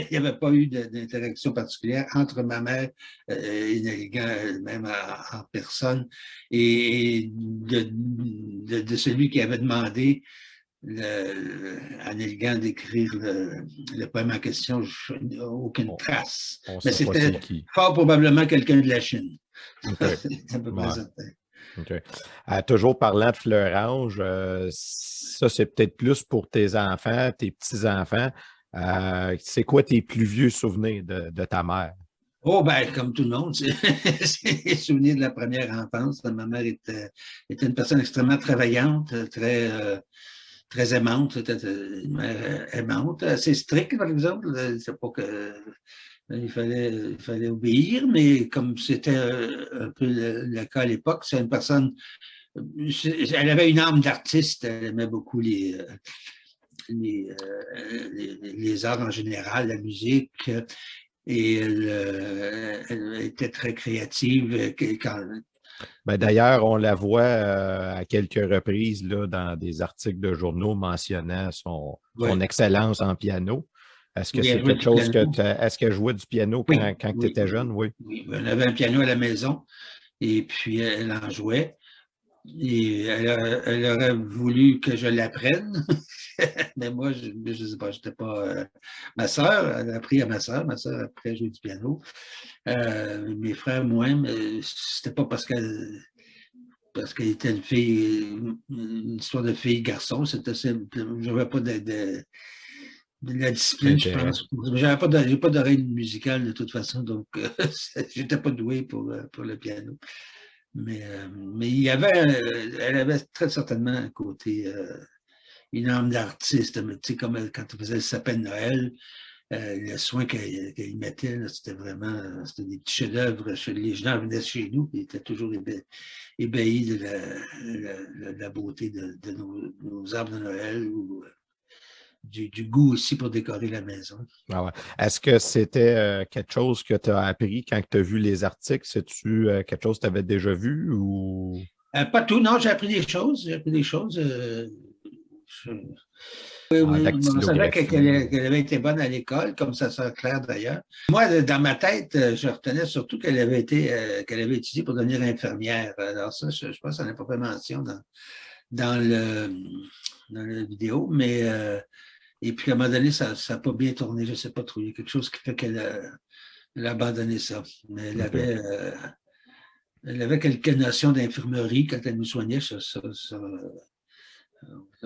n'y avait pas eu d'interaction particulière entre ma mère et Nelligan elle-même en personne et de celui qui avait demandé en élégant d'écrire le poème en question, je n'ai aucune trace. Mais sait pas c'était c'est qui. fort probablement quelqu'un de la Chine. OK. C'est à peu près certain. OK. Toujours parlant de Fleurange, ça, c'est peut-être plus pour tes enfants, tes petits-enfants. C'est quoi tes plus vieux souvenirs de ta mère? Oh, ben, comme tout le monde, c'est les souvenirs de la première enfance. Ma mère était une personne extrêmement travaillante, très aimante. C'était une mère aimante, assez stricte, par exemple. C'est pas que il fallait obéir, mais comme c'était un peu le cas à l'époque, c'est une personne. Elle avait une âme d'artiste. Elle aimait beaucoup les arts en général, la musique. Et elle était très créative. Ben, d'ailleurs, on la voit à quelques reprises là, dans des articles de journaux mentionnant son Ouais. excellence en piano. Est-ce que Oui, c'est quelque chose est-ce qu'elle jouait du piano quand tu étais jeune? Oui. Oui, elle avait un piano à la maison et puis elle en jouait. Et elle aurait voulu que je l'apprenne, mais moi, je ne sais pas, je n'étais pas. Ma sœur, elle a appris à ma sœur après à jouer du piano. Mes frères, moi, mais c'était pas parce qu'elle était une fille, une histoire de fille-garçon, c'était simple. Je n'avais pas de la discipline, je pense. J'ai pas d'oreille musicale de toute façon, donc j'étais pas doué pour le piano. Mais elle avait très certainement un côté, une âme d'artiste. Tu sais, comme quand elle faisait le sapin de Noël, le soin qu'elle y mettait, c'était vraiment, c'était des petits chefs-d'œuvre. Les gens venaient chez nous et étaient toujours ébahis de la beauté de nos arbres de Noël ou du goût aussi pour décorer la maison. Ah ouais. Est-ce que c'était quelque chose que tu as appris quand tu as vu les articles? C'est-tu quelque chose que tu avais déjà vu ou? Pas tout, non, j'ai appris des choses. Je savais qu'elle avait été bonne à l'école, comme sa sœur Claire d'ailleurs. Moi, dans ma tête, je retenais surtout qu'elle avait étudié pour devenir infirmière. Alors ça, je pense que ça n'a pas fait mention dans la vidéo, mais et puis à un moment donné, ça n'a pas bien tourné, je ne sais pas trop. Il y a quelque chose qui fait qu'elle a abandonné ça. Mais elle avait quelques notions d'infirmerie quand elle nous soignait.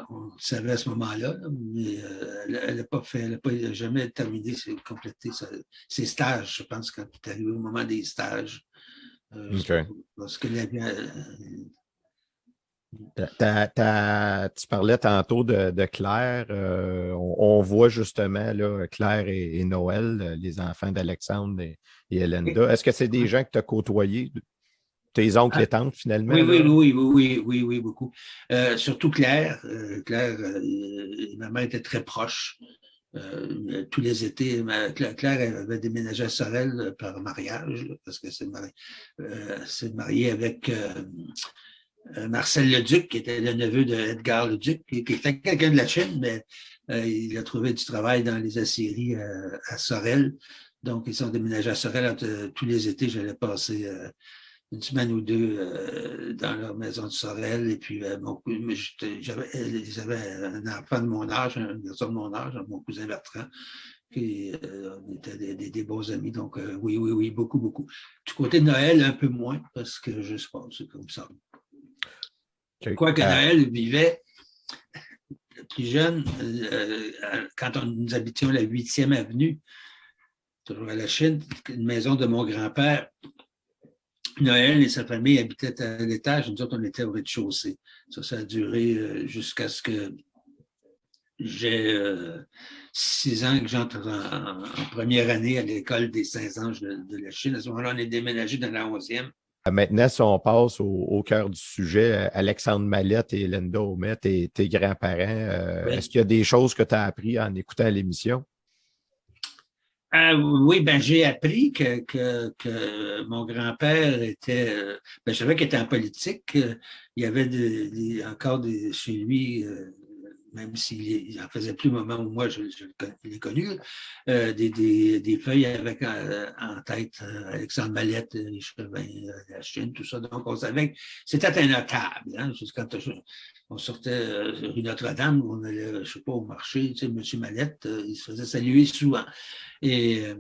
On le savait à ce moment-là, mais elle n'a jamais terminé, complété ses stages, je pense, quand tu es arrivé au moment des stages. Parce qu'elle avait. Tu parlais tantôt de Claire. On voit justement là, Claire et Noël, les enfants d'Alexandre et Elenda. Est-ce que c'est des gens que tu as côtoyés? Tes oncles et tantes, finalement? Oui, beaucoup. Surtout Claire. Claire, ma mère était très proche. Tous les étés, Claire avait déménagé à Sorel par mariage, là, parce que c'est marié avec Marcel Leduc, qui était le neveu d'Edgar Leduc, qui était quelqu'un de la Chine, mais il a trouvé du travail dans les aciéries à Sorel. Donc, ils sont déménagés à Sorel. Tous les étés, j'allais passer une semaine ou deux dans leur maison de Sorel. Et puis, j'avais un enfant de mon âge, un garçon de mon âge, mon cousin Bertrand, qui on était des bons amis. Donc, oui, beaucoup. Du côté de Noël, un peu moins, parce que je sais pas, c'est comme ça. Okay. Quoique Noël vivait plus jeune, quand nous habitions la 8e avenue, toujours à la Chine, une maison de mon grand-père, Noël et sa famille habitaient à l'étage, nous autres, on était au rez-de-chaussée. Ça a duré jusqu'à ce que j'ai 6 ans, que j'entre en première année à l'école des Saint-Anges de la Chine. À ce moment-là, on est déménagé dans la 11e. Maintenant, si on passe au cœur du sujet, Alexandre Mallette et Linda Aumet, tes grands-parents, oui. Est-ce qu'il y a des choses que tu as appris en écoutant l'émission? Oui, j'ai appris que mon grand-père était. Je savais qu'il était en politique. Il y avait encore chez lui même s'il n'en faisait plus au moment où moi je l'ai connu, des feuilles avec en tête Alexandre Mallette, l'échevin de la Chine, tout ça. Donc, on savait que c'était un notable. Hein. Quand on sortait rue Notre-Dame, on allait, je ne sais pas, au marché, tu sais, M. Mallette, il se faisait saluer souvent. Mais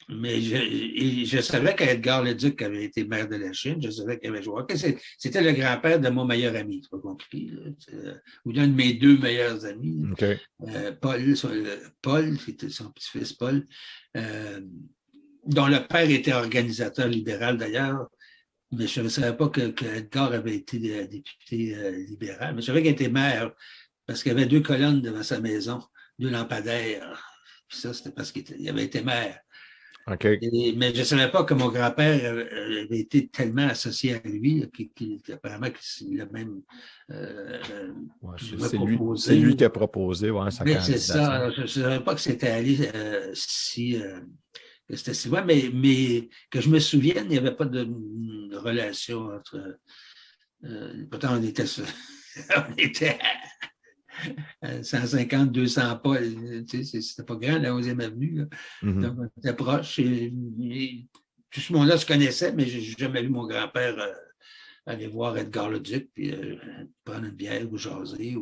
je savais qu'Edgar Leduc avait été maire de la Chine, je savais qu'il avait joué. C'était le grand-père de mon meilleur ami, c'est pas compliqué, ou d'un de mes deux meilleurs amis, Okay. Paul, c'était son petit-fils Paul, dont le père était organisateur libéral d'ailleurs, mais je ne savais pas qu'Edgar avait été député libéral, mais je savais qu'il était maire parce qu'il y avait 2 colonnes devant sa maison, 2 lampadaires. Puis ça, c'était parce qu'il avait été maire. Okay. Mais je ne savais pas que mon grand-père avait été tellement associé à lui qu'apparemment qu'il a même c'est lui qui a proposé sa candidature. C'est ça. Je ne savais pas que c'était allé que c'était si loin, mais que je me souvienne, il n'y avait pas de relation entre... pourtant, on était 150, 200 pas, c'était pas grand, la 11e avenue. Donc, on était proches. Et tout ce monde-là se connaissait, mais je n'ai jamais vu mon grand-père aller voir Edgar Leduc, puis prendre une bière ou jaser.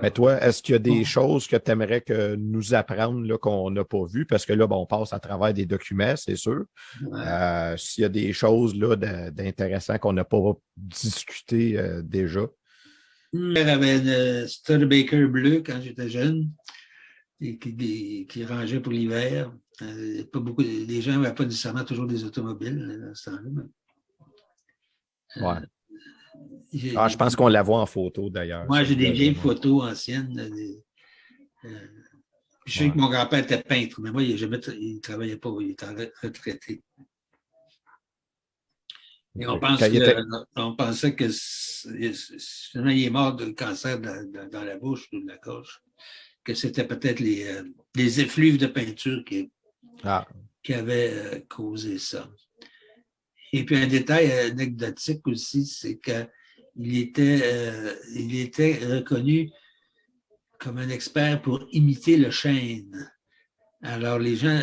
Mais toi, est-ce qu'il y a des choses que tu aimerais que nous apprendre là, qu'on n'a pas vues? Parce que là, on passe à travers des documents, c'est sûr. Ouais. S'il y a des choses là, d'intéressant qu'on n'a pas discuté déjà. Mère avait une Studebaker bleue quand j'étais jeune et qui rangeait pour l'hiver. Pas beaucoup, les gens n'avaient pas nécessairement toujours des automobiles dans ce temps-là. Ouais. Je pense qu'on la voit en photo d'ailleurs. Moi, j'ai des vieilles photos anciennes. Je sais que mon grand-père était peintre, mais moi, il ne travaillait pas, il était retraité. Et on pensait que finalement, il est mort de cancer dans la bouche ou de la gorge, que c'était peut-être les effluves de peinture qui avaient causé ça. Et puis un détail anecdotique aussi, c'est qu'il était reconnu comme un expert pour imiter le chêne. Alors les gens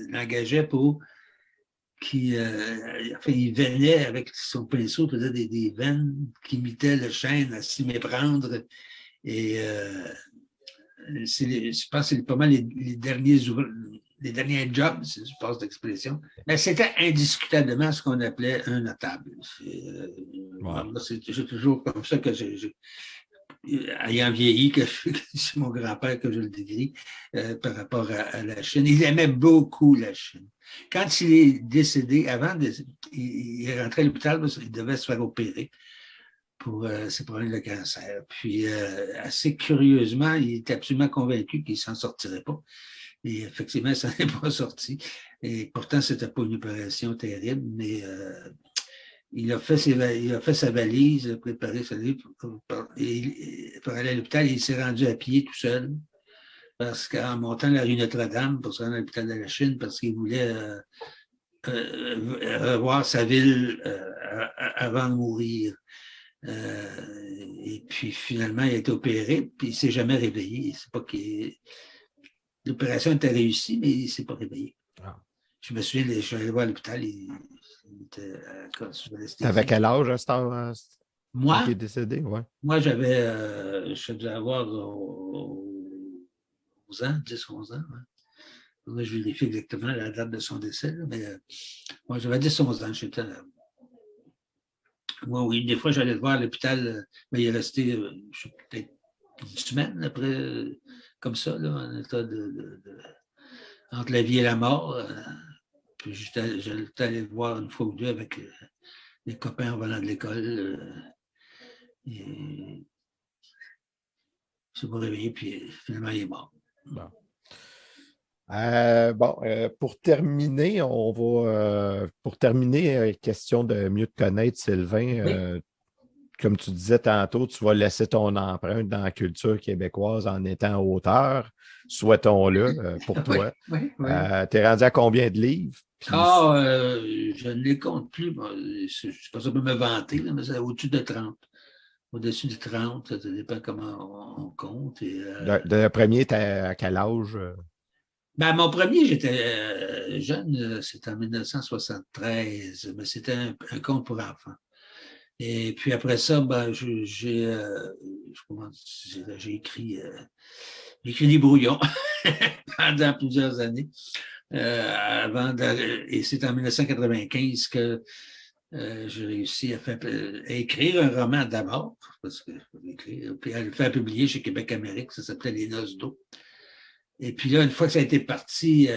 l'engageaient pour il venait avec son pinceau, faisait des veines qui imitaient le chêne à s'y méprendre. Et je pense que c'est pas mal les derniers jobs, si je passe d'expression. Mais c'était indiscutablement ce qu'on appelait un notable. C'est toujours comme ça que ayant vieilli, que c'est mon grand-père que je le décris par rapport à la Chine. Il aimait beaucoup la Chine. Quand il est décédé, il est rentré à l'hôpital parce qu'il devait se faire opérer pour ses problèmes de cancer. Puis, assez curieusement, il était absolument convaincu qu'il ne s'en sortirait pas. Et effectivement, ça n'est pas sorti. Et pourtant, ce n'était pas une opération terrible, mais il a fait sa valise, il a préparé sa valise pour aller à l'hôpital. Il s'est rendu à pied tout seul parce qu'en montant la rue Notre-Dame pour se rendre à l'hôpital de la Chine, parce qu'il voulait revoir sa ville avant de mourir. Et puis finalement, il a été opéré, puis il ne s'est jamais réveillé. C'est pas l'opération était réussie, mais il ne s'est pas réveillé. Ah. Je me souviens, je suis allé voir à l'hôpital, il était T'avais quel âge à ce temps-là? Moi? Qui est décédé, ouais. Moi, je devais avoir 11 ans, 10, 11 ans. Ouais. Là, je vérifie exactement la date de son décès, là, mais moi, j'avais 10, 11 ans, j'étais là. Moi, oui, des fois, j'allais le voir à l'hôpital, mais il est resté, peut-être une semaine après, comme ça, là, en état entre la vie et la mort. Puis j'étais allé le voir une fois ou deux avec les copains en venant de l'école. Et il ne s'est pas réveillé, puis finalement, il est mort. Bon. Pour terminer, question de mieux te connaître, Sylvain. Oui. comme tu disais tantôt, tu vas laisser ton empreinte dans la culture québécoise en étant auteur. Souhaitons-le pour toi. Oui. Tu es rendu à combien de livres? Puis... je ne les compte plus. Bon, je ne sais pas si on peut me vanter, là, mais c'est au-dessus de 30. Au-dessus de 30, ça dépend comment on compte. Et, le premier, tu à quel âge? Ben, mon premier, j'étais jeune, c'était en 1973, mais c'était un conte pour enfants. Et puis après ça, ben, j'ai écrit des brouillons pendant plusieurs années. Et c'est en 1995 que j'ai réussi à écrire un roman d'abord, puis à le faire publier chez Québec Amérique, ça s'appelait Les Noces d'eau. Et puis là, une fois que ça a été parti,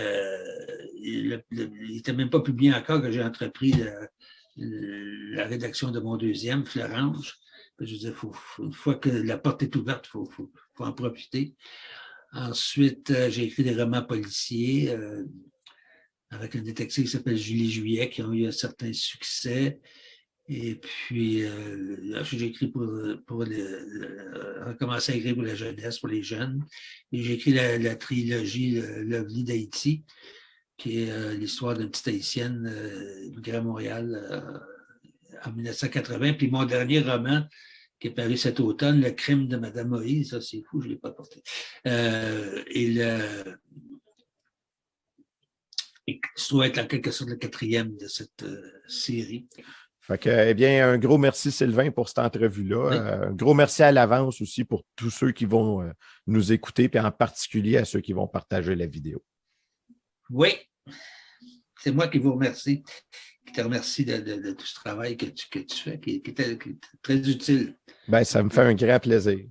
il n'était même pas publié encore que j'ai entrepris la rédaction de mon deuxième, Florange. Je veux dire, une fois que la porte est ouverte, il faut en profiter. Ensuite, j'ai écrit des romans policiers avec un détective qui s'appelle Julie Juillet, qui ont eu un certain succès. Et puis, j'ai écrit pour recommencer à écrire pour la jeunesse, pour les jeunes. Et j'ai écrit la trilogie Lovely d'Haïti, qui est l'histoire d'une petite haïtienne migrée à Montréal en 1980. Puis mon dernier roman, qui est paru cet automne, Le crime de Madame Moïse, ça c'est fou, je ne l'ai pas porté. Et ça doit être en quelque sorte le quatrième de cette série. Fait que, eh bien, un gros merci, Sylvain, pour cette entrevue-là. Oui. Un gros merci à l'avance aussi pour tous ceux qui vont nous écouter, puis en particulier à ceux qui vont partager la vidéo. Oui, c'est moi qui vous remercie, qui te remercie de tout ce travail que tu fais, qui est très utile. Bien, ça me fait un grand plaisir.